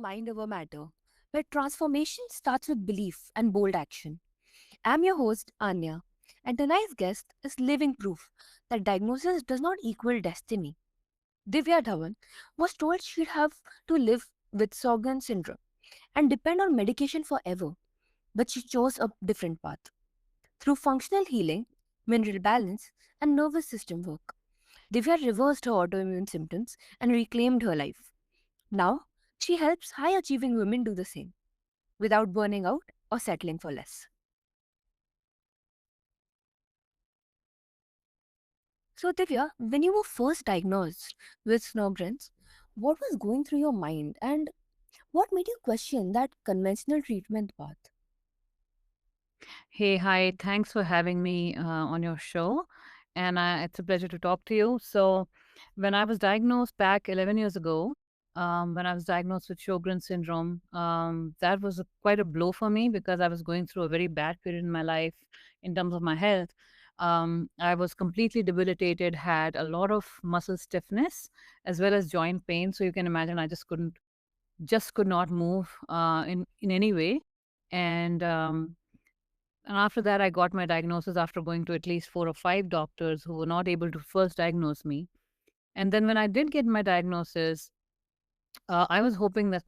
Mind Over Matter, where transformation starts with belief and bold action. I'm your host, Anya, and tonight's guest is living proof that diagnosis does not equal destiny. Divya Dhawan was told she'd have to live with Sjögren syndrome and depend on medication forever, but she chose a different path. Through functional healing, mineral balance, and nervous system work, Divya reversed her autoimmune symptoms and reclaimed her life. Now, she helps high achieving women do the same without burning out or settling for less. So, Divya, when you were first diagnosed with Sjogren's, what was going through your mind and what made you question that conventional treatment path? Hey, hi. Thanks for having me on your show. And it's a pleasure to talk to you. So, when I was diagnosed back 11 years ago, when I was diagnosed with Sjogren syndrome, that was quite a blow for me because I was going through a very bad period in my life in terms of my health. I was completely debilitated, had a lot of muscle stiffness as well as joint pain. So, you can imagine I just could not move in any way. And and after that, I got my diagnosis after going to at least four or five doctors who were not able to first diagnose me. And then when I did get my diagnosis, I was hoping that,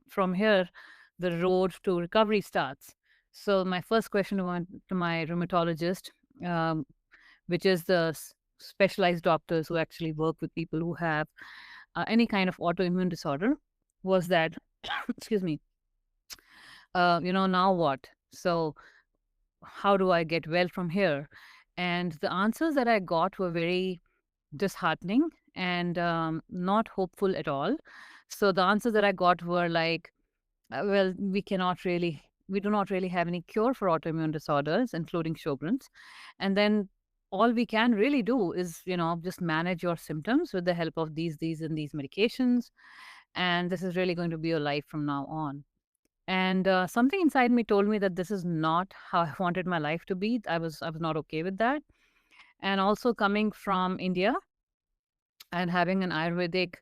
from here, the road to recovery starts. So my first question went to my rheumatologist, um, which is the specialized doctors who actually work with people who have any kind of autoimmune disorder, was that, excuse me, now what? So how do I get well from here? And the answers that I got were very disheartening and not hopeful at all. So the answers that I got were like, well, we do not really have any cure for autoimmune disorders, including Sjogren's. And then all we can really do is, just manage your symptoms with the help of and these medications. And this is really going to be your life from now on. And something inside me told me that this is not how I wanted my life to be. I was not okay with that. And also coming from India and having an Ayurvedic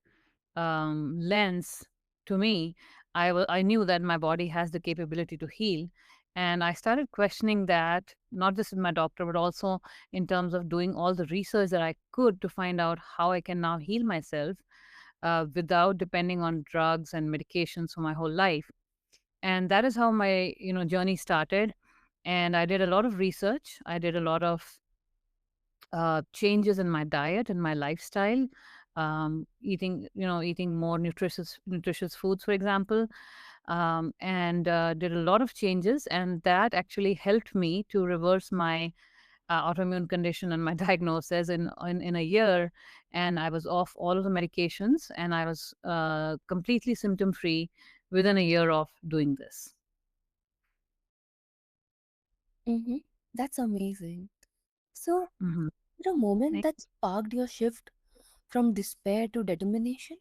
lens to me, I knew that my body has the capability to heal. And I started questioning that, not just with my doctor, but also in terms of doing all the research that I could to find out how I can now heal myself without depending on drugs and medications for my whole life. And that is how my journey started. And I did a lot of research. I did a lot of changes in my diet and my lifestyle, eating more nutritious foods, for example, and did a lot of changes, and that actually helped me to reverse my autoimmune condition and my diagnosis in a year. And I was off all of the medications, and I was completely symptom free within a year of doing this. Mm-hmm. That's amazing. So, Mhm. the moment Right. that sparked your shift from despair to determination?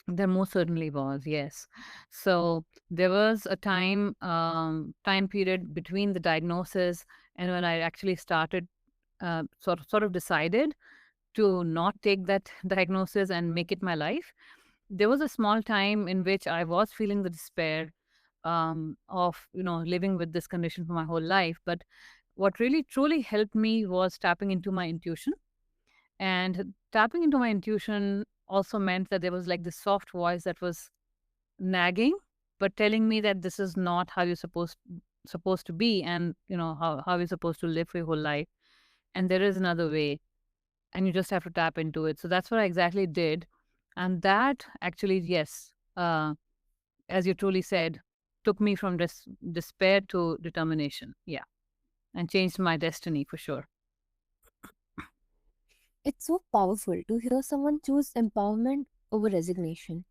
There most certainly was, yes. So there was a time period between the diagnosis and when I actually started, sort of decided to not take that diagnosis and make it my life. There was a small time in which I was feeling the despair of living with this condition for my whole life. But what really truly helped me was tapping into my intuition, and tapping into my intuition also meant that there was like this soft voice that was nagging, but telling me that this is not how you're supposed to be, and how you're supposed to live for your whole life. And there is another way, and you just have to tap into it. So that's what I exactly did. And that actually, yes, as you truly said, took me from despair to determination. Yeah. And changed my destiny for sure. It's so powerful to hear someone choose empowerment over resignation,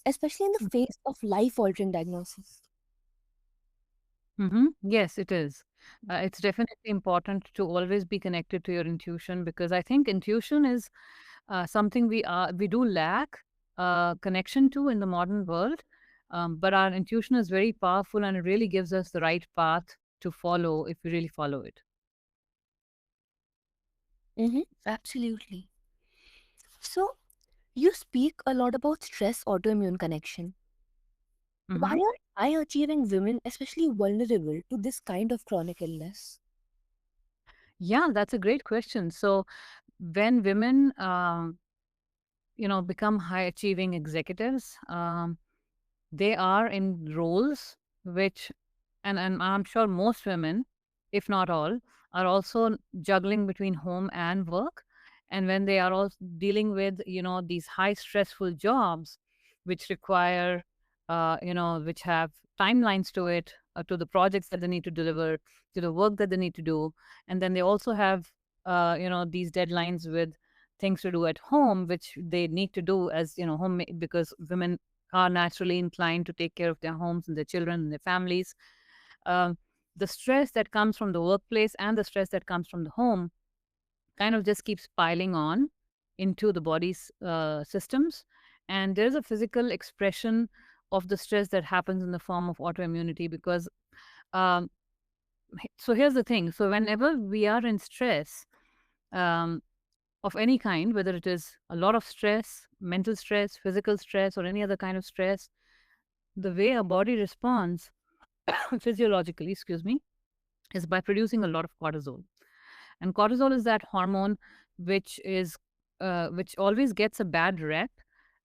especially in the face of life altering diagnosis. Yes, it is. It's definitely important to always be connected to your intuition, because I think intuition is something we do lack connection to in the modern world. But our intuition is very powerful, and it really gives us the right path to follow if we really follow it. Mm-hmm. Absolutely. So, You speak a lot about stress autoimmune connection. Why Hmm. are high achieving women especially vulnerable to this kind of chronic illness? Yeah, that's a great question. So when women, become high achieving executives, they are in roles which, and I'm sure most women, if not all, are also juggling between home and work. And when they are also dealing with, these high stressful jobs, which require, which have timelines to it, to the projects that they need to deliver, to the work that they need to do. And then they also have, these deadlines with things to do at home, which they need to do as, home, because women are naturally inclined to take care of their homes and their children and their families. Um, the stress that comes from the workplace and the stress that comes from the home kind of just keeps piling on into the body's systems. And there's a physical expression of the stress that happens in the form of autoimmunity because, um, so here's the thing. So, whenever we are in stress, um, of any kind, whether it is a lot of stress, mental stress, physical stress, or any other kind of stress, the way our body responds physiologically, excuse me, is by producing a lot of cortisol. And cortisol is that hormone which is which always gets a bad rep,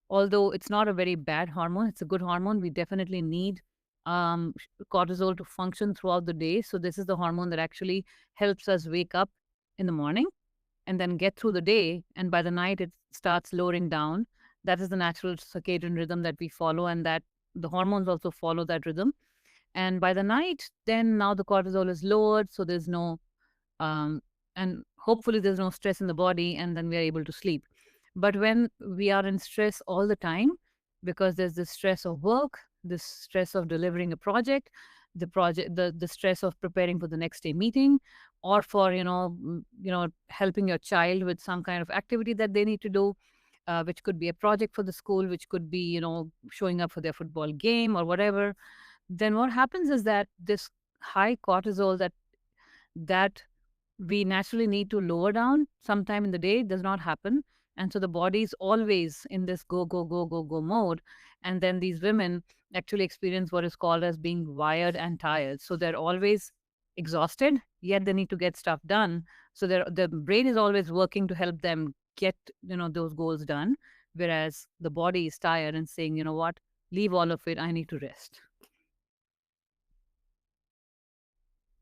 although it's not a very bad hormone. It's a good hormone. We definitely need cortisol to function throughout the day. So this is the hormone that actually helps us wake up in the morning and then get through the day. And by the night, it starts lowering down. That is the natural circadian rhythm that we follow, and that the hormones also follow that rhythm. And by the night, then now the cortisol is lowered, so there's no um, and hopefully there's no stress in the body, and then we are able to sleep. But when we are in stress all the time, because there's the stress of work, the stress of delivering a project, the stress of preparing for the next day meeting, or for helping your child with some kind of activity that they need to do, which could be a project for the school, which could be showing up for their football game or whatever. Then what happens is that this high cortisol that we naturally need to lower down sometime in the day does not happen. And so the body is always in this go, go, go, go, go mode. And then these women actually experience what is called as being wired and tired. So they're always exhausted, yet they need to get stuff done. So the brain is always working to help them get, those goals done. Whereas the body is tired and saying, you know what, leave all of it. I need to rest.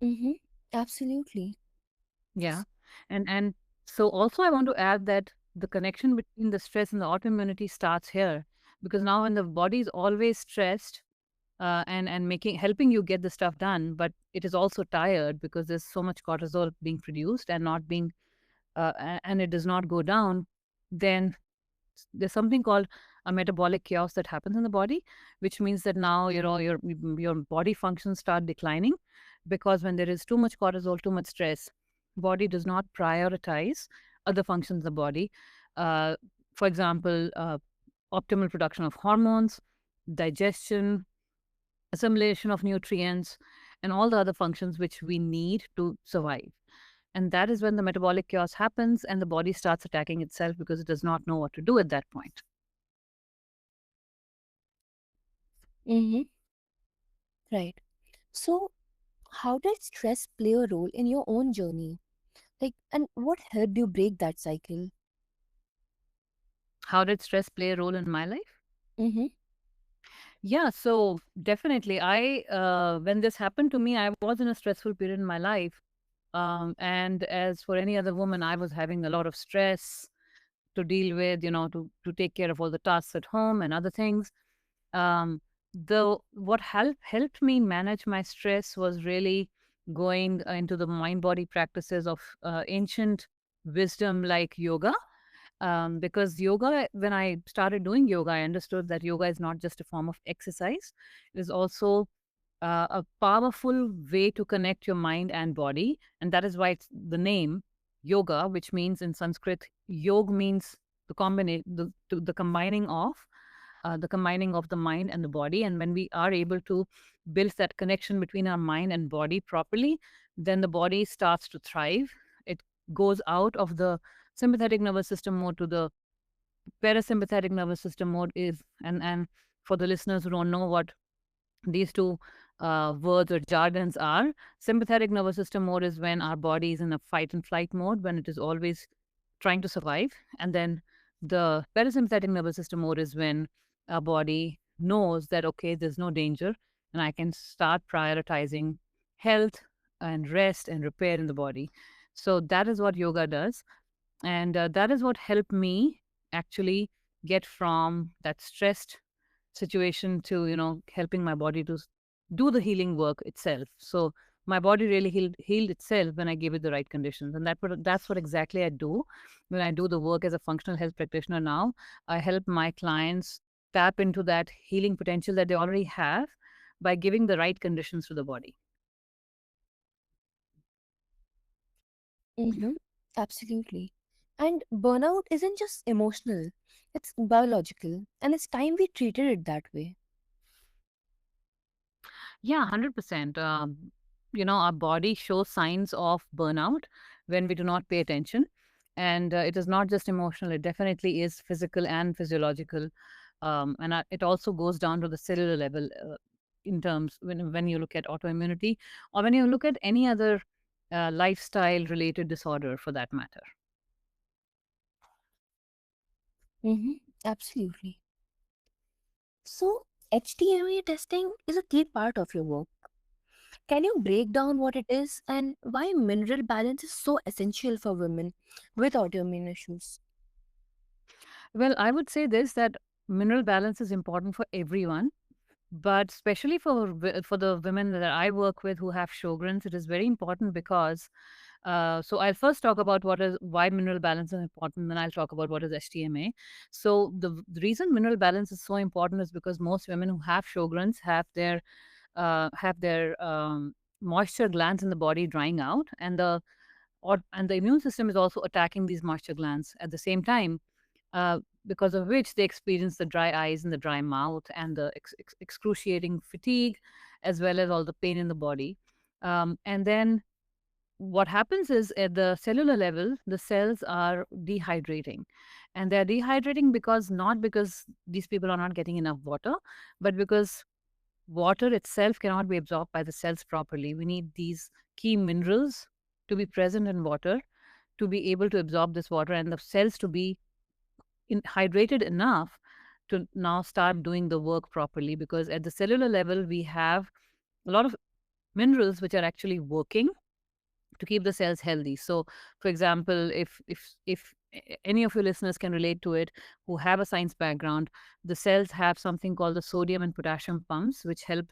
Mm-hmm. Absolutely. Yeah. And so also I want to add that the connection between the stress and the autoimmunity starts here, because now when the body is always stressed, and making helping you get the stuff done, but it is also tired because there's so much cortisol being produced and not being and it does not go down, then there's something called a metabolic chaos that happens in the body, which means that now your body functions start declining, because when there is too much cortisol, too much stress, body does not prioritize other functions of the body. uh, for example, optimal production of hormones, digestion, assimilation of nutrients, and all the other functions which we need to survive. And that is when the metabolic chaos happens and the body starts attacking itself because it does not know what to do at that point. Mm-hmm. Right. So, how did stress play a role in your own journey? Like, and what helped you break that cycle? How did stress play a role in my life? Mm-hmm. Yeah, so definitely. When this happened to me, I was in a stressful period in my life. And as for any other woman, I was having a lot of stress to deal with, to take care of all the tasks at home and other things. Um, the what helped me manage my stress was really going into the mind body practices of ancient wisdom like yoga. Because yoga, when I started doing yoga, I understood that yoga is not just a form of exercise; it is also a powerful way to connect your mind and body, and that is why it's the name yoga, which means in Sanskrit, yog means the combining of the mind and the body. And when we are able to build that connection between our mind and body properly, then the body starts to thrive. It goes out of the sympathetic nervous system mode to the parasympathetic nervous system mode is, and for the listeners who don't know what these two words or jargons are, sympathetic nervous system mode is when our body is in a fight and flight mode, when it is always trying to survive. And then the parasympathetic nervous system mode is when our body knows that, okay, there's no danger, and I can start prioritizing health and rest and repair in the body. So that is what yoga does. And that is what helped me actually get from that stressed situation to, helping my body to do the healing work itself. So my body really healed itself when I gave it the right conditions. And that's what exactly I do when I do the work as a functional health practitioner now. I help my clients tap into that healing potential that they already have by giving the right conditions to the body. Mm-hmm. Absolutely. And burnout isn't just emotional, it's biological, and it's time we treated it that way. Yeah, 100%. Our body shows signs of burnout when we do not pay attention. And it is not just emotional, it definitely is physical and physiological. And it also goes down to the cellular level in terms when you look at autoimmunity or when you look at any other lifestyle related disorder for that matter. Mm-hmm. Absolutely. So, HTMA testing is a key part of your work. Can you break down what it is and why mineral balance is so essential for women with autoimmune issues? Well, I would say this that mineral balance is important for everyone. But especially for the women that I work with who have Sjogren's, it is very important because so I'll first talk about what is why mineral balance is important, then I'll talk about what is HTMA. So the reason mineral balance is so important is because most women who have Sjogren's have their moisture glands in the body drying out, and the immune system is also attacking these moisture glands at the same time, because of which they experience the dry eyes and the dry mouth and the excruciating fatigue, as well as all the pain in the body. And then what happens is at the cellular level, the cells are dehydrating. And they're dehydrating because not because these people are not getting enough water, but because water itself cannot be absorbed by the cells properly. We need these key minerals to be present in water to be able to absorb this water and the cells to be hydrated enough to now start doing the work properly, because at the cellular level we have a lot of minerals which are actually working to keep the cells healthy. So for example, if any of your listeners can relate to it who have a science background, the cells have something called the sodium and potassium pumps which help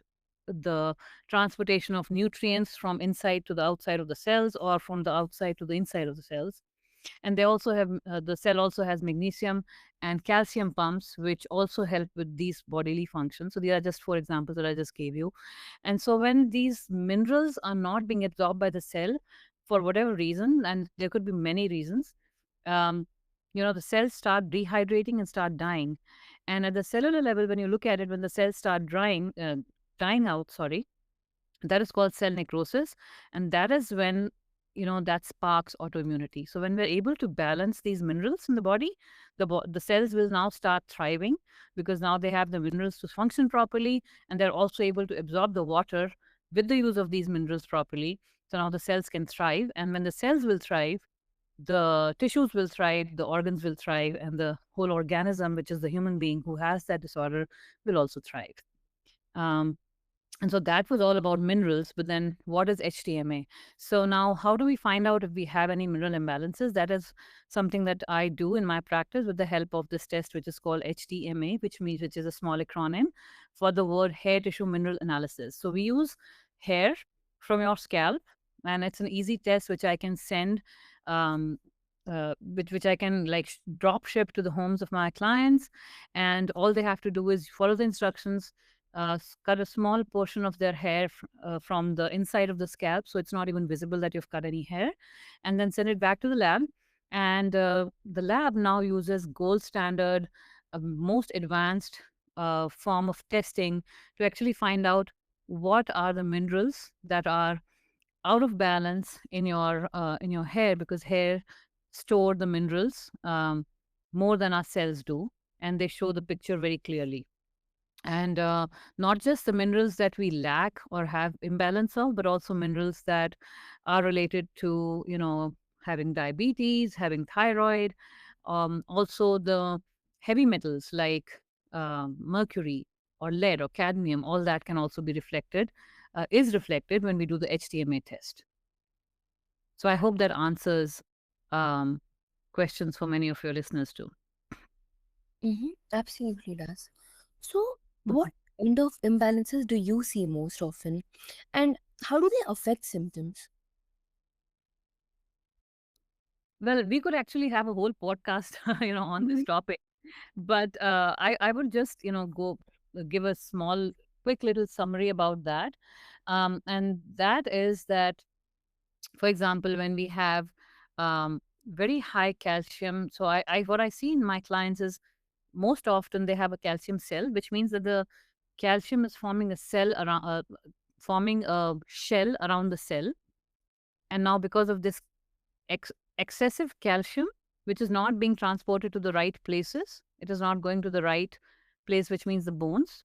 the transportation of nutrients from inside to the outside of the cells or from the outside to the inside of the cells. And they also have the cell also has magnesium and calcium pumps which also help with these bodily functions. So these are just four examples that I just gave you. And so when these minerals are not being absorbed by the cell for whatever reason, and there could be many reasons, um, the cells start dehydrating and start dying. And at the cellular level, when you look at it, when the cells start dying out, sorry, that is called cell necrosis, and that is when that sparks autoimmunity. So when we're able to balance these minerals in the body, the cells will now start thriving because now they have the minerals to function properly, and they're also able to absorb the water with the use of these minerals properly. So now the cells can thrive, and when the cells will thrive, the tissues will thrive, the organs will thrive, and the whole organism, which is the human being who has that disorder, will also thrive. um, and so that was all about minerals, but then what is HTMA? So now how do we find out if we have any mineral imbalances? That is something that I do in my practice with the help of this test, which is called HTMA, which is a small acronym for the word hair tissue mineral analysis. So we use hair from your scalp, and it's an easy test which I can send, um, which I can like drop ship to the homes of my clients, and all they have to do is follow the instructions, cut a small portion of their hair from the inside of the scalp, so it's not even visible that you've cut any hair, and then send it back to the lab. And the lab now uses gold standard, most advanced form of testing to actually find out what are the minerals that are out of balance in your hair, because hair store the minerals. more than our cells do, and they show the picture very clearly. And not just the minerals that we lack or have imbalance of, but also minerals that are related to, having diabetes, having thyroid, also the heavy metals like mercury or lead or cadmium. All that can also be reflected, is reflected when we do the HTMA test. So I hope that answers um, questions for many of your listeners too. Absolutely does. So, what kind of imbalances do you see most often, and how do they affect symptoms? Well, we could actually have a whole podcast, on this Mhm. topic. But I would just, go give a small, quick little summary about that. And that is that, for example, when we have very high calcium, so what I see in my clients is most often they have a calcium cell, which means that the calcium is forming a cell around, forming a shell around the cell. And now, because of this excessive calcium, which is not being transported to the right places. It is not going to the right place, which means the bones,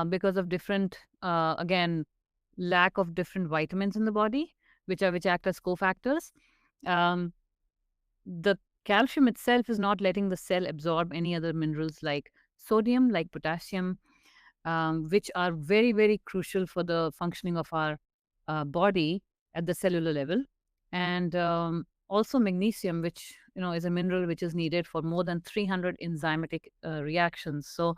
because of different, again, lack of different vitamins in the body, which act as cofactors. Um, the calcium itself is not letting the cell absorb any other minerals like sodium, like potassium, which are very, very crucial for the functioning of our body at the cellular level. And also magnesium, which is a mineral which is needed for more than 300 enzymatic reactions. So,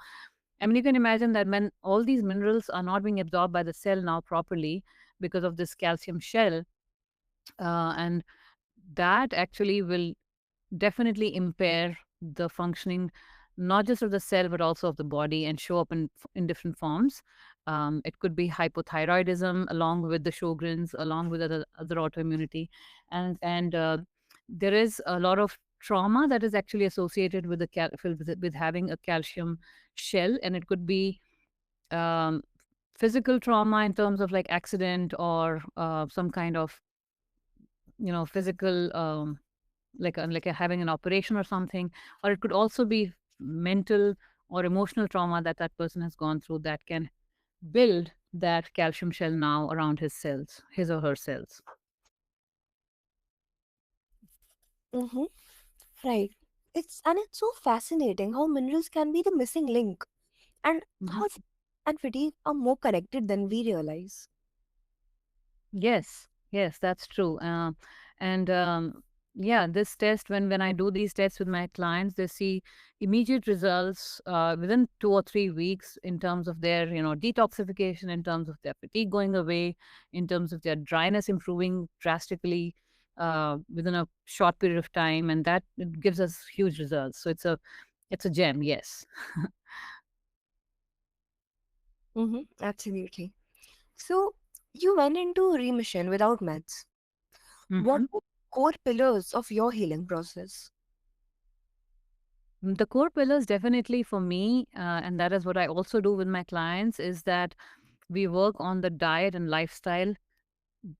I mean, you can imagine that when all these minerals are not being absorbed by the cell now properly because of this calcium shell, and that actually will definitely impair the functioning not just of the cell but also of the body and show up in different forms. It could be hypothyroidism along with the Sjogren's, along with other autoimmunity, and there is a lot of trauma that is actually associated with with having a calcium shell, and it could be um, physical trauma in terms of like accident or some kind of physical having an operation or something, or it could also be mental or emotional trauma that that person has gone through that can build that calcium shell now around his or her cells. Mm-hmm. Right. It's so fascinating how minerals can be the missing link, and Mhm. how and fatigue are more connected than we realize. Yes, yes, that's true. And yeah, this test, when I do these tests with my clients, they see immediate results within 2 or 3 weeks in terms of their, detoxification, in terms of their fatigue going away, in terms of their dryness improving drastically within a short period of time, and that it gives us huge results. So it's a gem, yes. Mm-hmm. Absolutely. So you went into remission without meds. What Mhm. were core pillars of your healing process? The core pillars, definitely for me, and that is what I also do with my clients, is that we work on the diet and lifestyle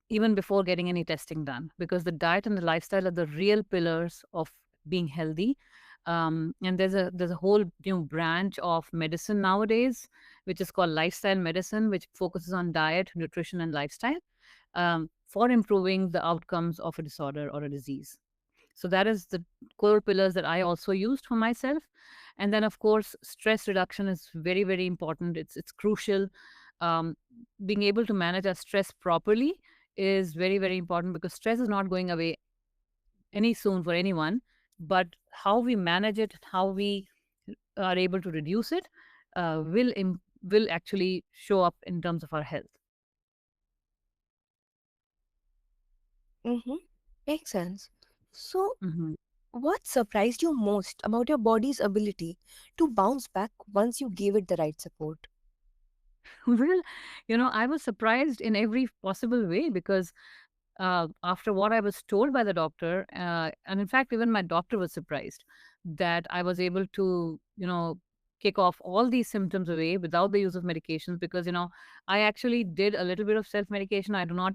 even before getting any testing done, because the diet and the lifestyle are the real pillars of being healthy. And there's a whole new branch of medicine nowadays, which is called lifestyle medicine, which focuses on diet, nutrition, and lifestyle for improving the outcomes of a disorder or a disease. So that is the core pillars that I also used for myself. And then, of course, stress reduction is very, very important. It's crucial. Um, Being able to manage our stress properly is very, very important, because stress is not going away any soon for anyone. But how we manage it, how we are able to reduce it, will actually show up in terms of our health. Mm-hmm. Makes sense. So, Mhm. what surprised you most about your body's ability to bounce back once you gave it the right support? Well, I was surprised in every possible way, because after what I was told by the doctor, and in fact, even my doctor was surprised that I was able to, kick off all these symptoms away without the use of medications. Because, I actually did a little bit of self medication. I do not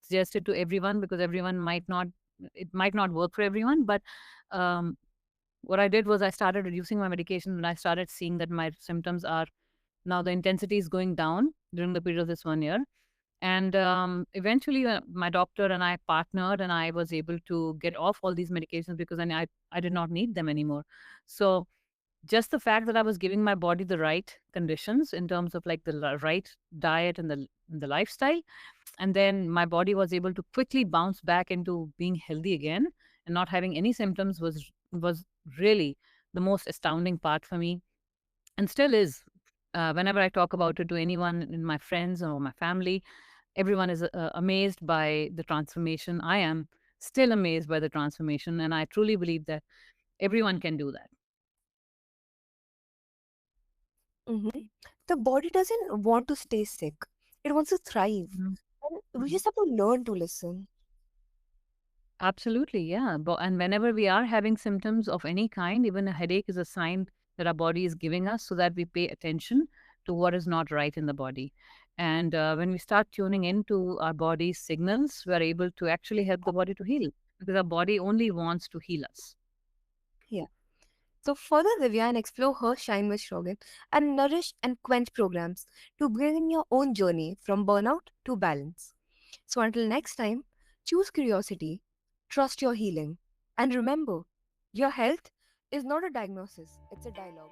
suggest it to everyone, because it might not work for everyone. But um, what I did was I started reducing my medication when I started seeing that my symptoms are now the intensity is going down during the period of this 1 year. And eventually, my doctor and I partnered, and I was able to get off all these medications because I did not need them anymore. So, just the fact that I was giving my body the right conditions in terms of like the right diet and the lifestyle, and then my body was able to quickly bounce back into being healthy again and not having any symptoms was really the most astounding part for me, and still is. Whenever I talk about it to anyone in my friends or my family, everyone is amazed by the transformation. I am still amazed by the transformation, and I truly believe that everyone can do that. Mhm. The body doesn't want to stay sick, it wants to thrive. Mhm. And we Mhm. just have to learn to listen. Absolutely, yeah. And whenever we are having symptoms of any kind, even a headache is a sign that our body is giving us so that we pay attention to what is not right in the body. And when we start tuning into our body's signals, we are able to actually help the body to heal because our body only wants to heal us. Yeah. So further Divya and explore her Shine with Sjögren and Nourish and Quench programs to begin your own journey from burnout to balance. So until next time, choose curiosity, trust your healing, and remember, your health is not a diagnosis, it's a dialogue.